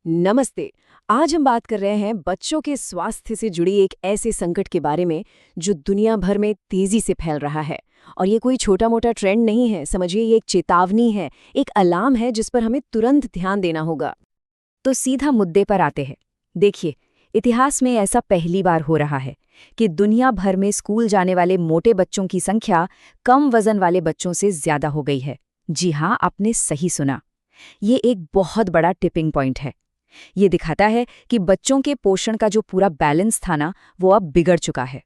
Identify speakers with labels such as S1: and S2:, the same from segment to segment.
S1: नमस्ते। आज हम बात कर रहे हैं बच्चों के स्वास्थ्य से जुड़ी एक ऐसे संकट के बारे में जो दुनिया भर में तेजी से फैल रहा है। और ये कोई छोटा मोटा ट्रेंड नहीं है, समझिए ये एक चेतावनी है, एक अलार्म है जिस पर हमें तुरंत ध्यान देना होगा।
S2: तो सीधा मुद्दे पर आते हैं। देखिए, इतिहास में ऐसा पहली बार हो रहा है कि दुनिया भर में स्कूल जाने वाले मोटे बच्चों की संख्या कम वजन वाले बच्चों से ज्यादा हो गई है। जी हाँ, आपने सही सुना। ये एक बहुत बड़ा टिपिंग पॉइंट है। ये दिखाता है कि बच्चों के पोषण का जो पूरा बैलेंस था ना, वो अब बिगड़ चुका है।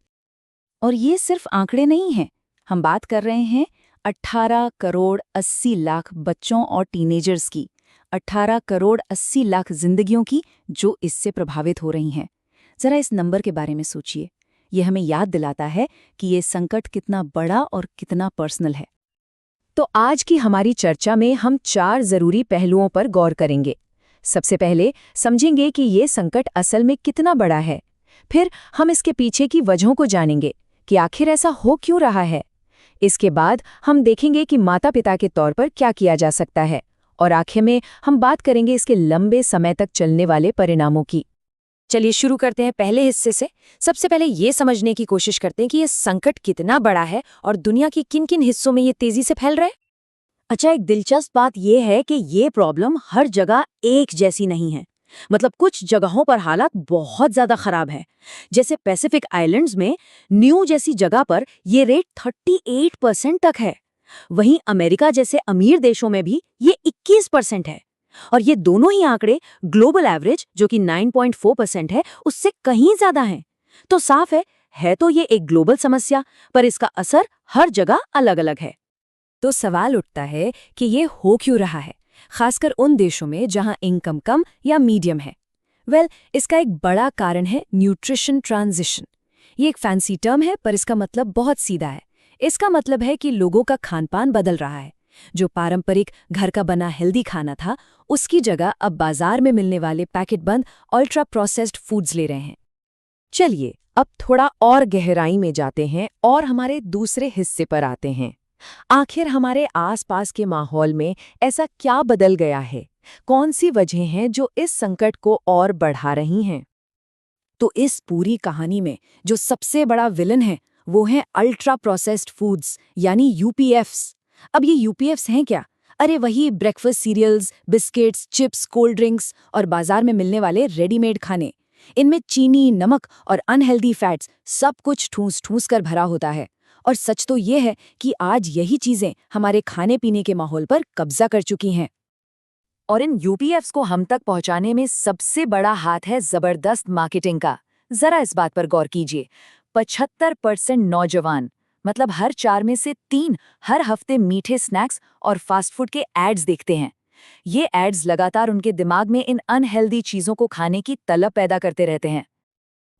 S2: और ये सिर्फ आंकड़े नहीं हैं। हम बात कर रहे हैं 18 करोड़ 80 लाख बच्चों और टीनेजर्स की, 18 करोड़ 80 लाख जिंदगियों की जो इससे प्रभावित हो रही हैं। जरा इस नंबर के बारे में सोचिए। ये हमें याद दिलाता है कि ये संकट कितना बड़ा और कितना पर्सनल है।
S1: तो आज की हमारी चर्चा में हम 4 जरूरी पहलुओं पर गौर करेंगे। सबसे पहले समझेंगे कि ये संकट असल में कितना बड़ा है। फिर हम इसके पीछे की वजहों को जानेंगे कि आखिर ऐसा हो क्यों रहा है। इसके बाद हम देखेंगे कि माता-पिता के तौर पर क्या किया जा सकता है। और आखिर में हम बात करेंगे इसके लंबे समय तक चलने वाले परिणामों की।
S2: चलिए शुरू करते हैं पहले हिस्से से। सबसे पहले ये समझने की कोशिश करते हैं कि ये संकट कितना बड़ा है और दुनिया के किन-किन हिस्सों में ये तेजी से फैल रहा है।
S3: अच्छा, एक दिलचस्प बात यह है कि ये प्रॉब्लम हर जगह एक जैसी नहीं है। मतलब कुछ जगहों पर हालात बहुत ज्यादा खराब है। जैसे पैसिफिक आइलैंड्स में न्यू जैसी जगह पर ये रेट 38% तक है। वहीं अमेरिका जैसे अमीर देशों में भी ये 21% है। और ये दोनों ही आंकड़े ग्लोबल एवरेज जो कि 9.4% है, उससे कहीं ज्यादा हैं। तो साफ है तो ये एक ग्लोबल समस्या, पर इसका असर हर जगह अलग-अलग है।
S2: तो सवाल उठता है कि ये हो क्यों रहा है, खासकर उन देशों में जहां इनकम कम या मीडियम है। इसका एक बड़ा कारण है न्यूट्रिशन ट्रांजिशन। ये एक फैंसी टर्म है, पर इसका मतलब बहुत सीधा है। इसका मतलब है कि लोगों का खानपान बदल रहा है। जो पारंपरिक घर का बना हेल्दी खाना था, उसकी जगह अब बाजार में मिलने वाले पैकेट बंद अल्ट्रा प्रोसेस्ड फूड्स ले रहे हैं।
S1: चलिए अब थोड़ा और गहराई में जाते हैं और हमारे दूसरे हिस्से पर आते हैं। आखिर हमारे आसपास के माहौल में ऐसा क्या बदल गया है? कौन सी वजह हैं जो इस संकट को और बढ़ा रही हैं?
S2: तो इस पूरी कहानी में जो सबसे बड़ा विलन है, वो है अल्ट्रा प्रोसेस्ड फूड्स यानी यूपीएफ्स। अब ये यूपीएफ्स हैं क्या? अरे वही breakfast cereals, biscuits, chips, cold drinks और बाजार में मिलने वाले रेडीमेड खाने। इनमें चीनी, नमक और अनहेल्दी फैट्स सब कुछ ठूस-ठूस कर भरा होता है। और सच तो ये है कि आज यही चीजें हमारे खाने पीने के माहौल पर कब्जा कर चुकी हैं। और इन यूपीएफ्स को हम तक पहुंचाने में सबसे बड़ा हाथ है जबरदस्त मार्केटिंग का। जरा इस बात पर गौर कीजिए। 75% नौजवान, मतलब हर 4 में से 3, हर हफ्ते मीठे स्नैक्स और फास्ट फूड के एड्स देखते हैं। ये एड्स लगातार उनके दिमाग में इन अनहेल्दी चीजों को खाने की तलब पैदा करते रहते हैं।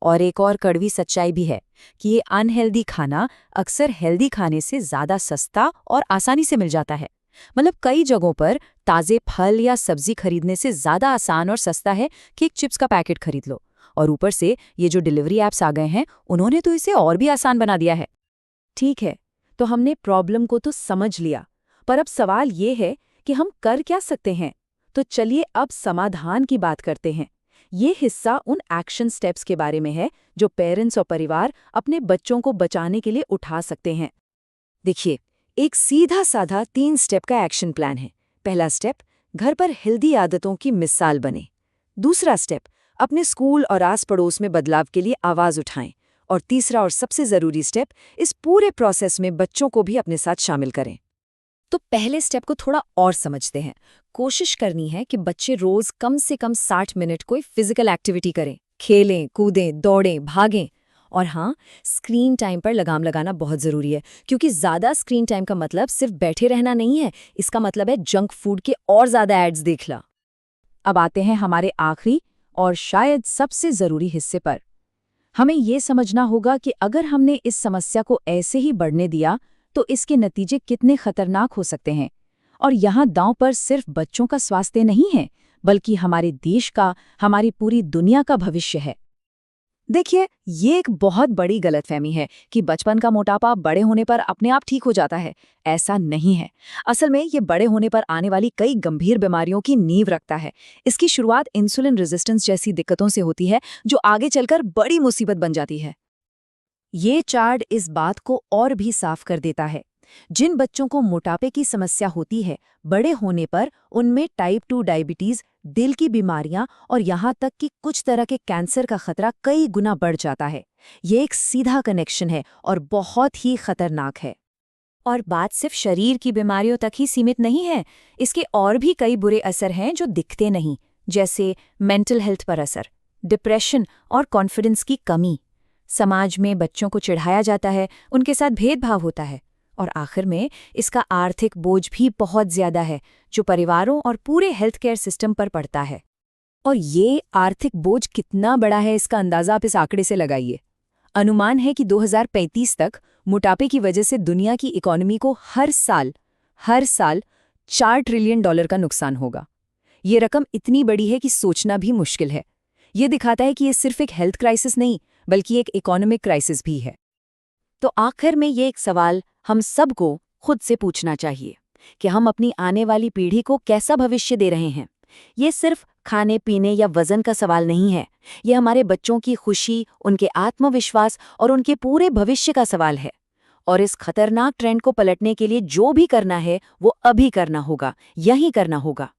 S2: और एक और कड़वी सच्चाई भी है कि ये अनहेल्दी खाना अक्सर हेल्दी खाने से ज्यादा सस्ता और आसानी से मिल जाता है। मतलब कई जगहों पर ताजे फल या सब्जी खरीदने से ज्यादा आसान और सस्ता है कि एक चिप्स का पैकेट खरीद लो। और ऊपर से ये जो डिलीवरी ऐप्स आ गए हैं, उन्होंने तो इसे और भी आसान बना दिया है।
S1: ठीक है, तो हमने प्रॉब्लम को तो समझ लिया, पर अब सवाल ये है कि हम कर क्या सकते हैं? तो चलिए अब समाधान की बात करते हैं। ये हिस्सा उन एक्शन स्टेप्स के बारे में है जो पेरेंट्स और परिवार अपने बच्चों को बचाने के लिए उठा सकते हैं।
S2: देखिए, एक सीधा साधा 3 स्टेप का एक्शन प्लान है। पहला स्टेप, घर पर हेल्दी आदतों की मिसाल बने। दूसरा स्टेप, अपने स्कूल और आस पड़ोस में बदलाव के लिए आवाज उठाएं। और तीसरा और सबसे जरूरी स्टेप, इस पूरे प्रोसेस में बच्चों को भी अपने साथ शामिल करें। तो पहले स्टेप को थोड़ा और समझते हैं। कोशिश करनी है कि बच्चे रोज कम से कम 60 मिनट कोई फिजिकल एक्टिविटी करें, खेलें, कूदें, दौड़ें, भागें। और हाँ, स्क्रीन टाइम पर लगाम लगाना बहुत ज़रूरी है, क्योंकि ज़्यादा स्क्रीन टाइम का मतलब सिर्फ बैठे रहना नहीं है। इसका मतलब है जंक फूड के और ज़्यादा एड्स देखना।
S1: अब आते हैं हमारे आखिरी और शायद सबसे ज़रूरी हिस्से पर। हमें ये समझना होगा कि अगर हमने इस समस्या को ऐसे ही बढ़ने दिया तो इसके नतीजे कितने खतरनाक हो सकते हैं। और यहाँ दांव पर सिर्फ बच्चों का स्वास्थ्य नहीं है, बल्कि हमारे देश का, हमारी पूरी दुनिया का भविष्य है। देखिए, ये एक बहुत बड़ी गलतफहमी है कि बचपन का मोटापा बड़े होने पर अपने आप ठीक हो जाता है। ऐसा नहीं है। असल में ये बड़े होने पर आने वाली कई गंभीर बीमारियों की नींव रखता है। इसकी शुरुआत इंसुलिन रेजिस्टेंस जैसी दिक्कतों से होती है, जो आगे चलकर बड़ी मुसीबत बन जाती है। ये चार्ट इस बात को और भी साफ कर देता है। जिन बच्चों को मोटापे की समस्या होती है, बड़े होने पर उनमें टाइप 2 डायबिटीज, दिल की बीमारियां और यहाँ तक कि कुछ तरह के कैंसर का खतरा कई गुना बढ़ जाता है। ये एक सीधा कनेक्शन है और बहुत ही खतरनाक है। और बात सिर्फ शरीर की बीमारियों तक ही सीमित नहीं है। इसके और भी कई बुरे असर हैं जो दिखते नहीं, जैसे मेंटल हेल्थ पर असर, डिप्रेशन और कॉन्फिडेंस की कमी। समाज में बच्चों को चिढ़ाया जाता है, उनके साथ भेदभाव होता है। और आखिर में इसका आर्थिक बोझ भी बहुत ज्यादा है, जो परिवारों और पूरे हेल्थ केयर सिस्टम पर पड़ता है। और ये आर्थिक बोझ कितना बड़ा है, इसका अंदाजा आप इस आंकड़े से लगाइए। अनुमान है कि 2035 तक मोटापे की वजह से दुनिया की इकोनॉमी को हर साल $4 ट्रिलियन का नुकसान होगा। ये रकम इतनी बड़ी है कि सोचना भी मुश्किल है। ये दिखाता है कि ये सिर्फ एक हेल्थ क्राइसिस नहीं, बल्कि एक इकोनॉमिक क्राइसिस भी है।
S3: तो आखिर में ये एक सवाल हम सबको खुद से पूछना चाहिए कि हम अपनी आने वाली पीढ़ी को कैसा भविष्य दे रहे हैं। ये सिर्फ खाने पीने या वजन का सवाल नहीं है, ये हमारे बच्चों की खुशी, उनके आत्मविश्वास और उनके पूरे भविष्य का सवाल है। और इस खतरनाक ट्रेंड को पलटने के लिए जो भी करना है वो अभी करना होगा, यही करना होगा।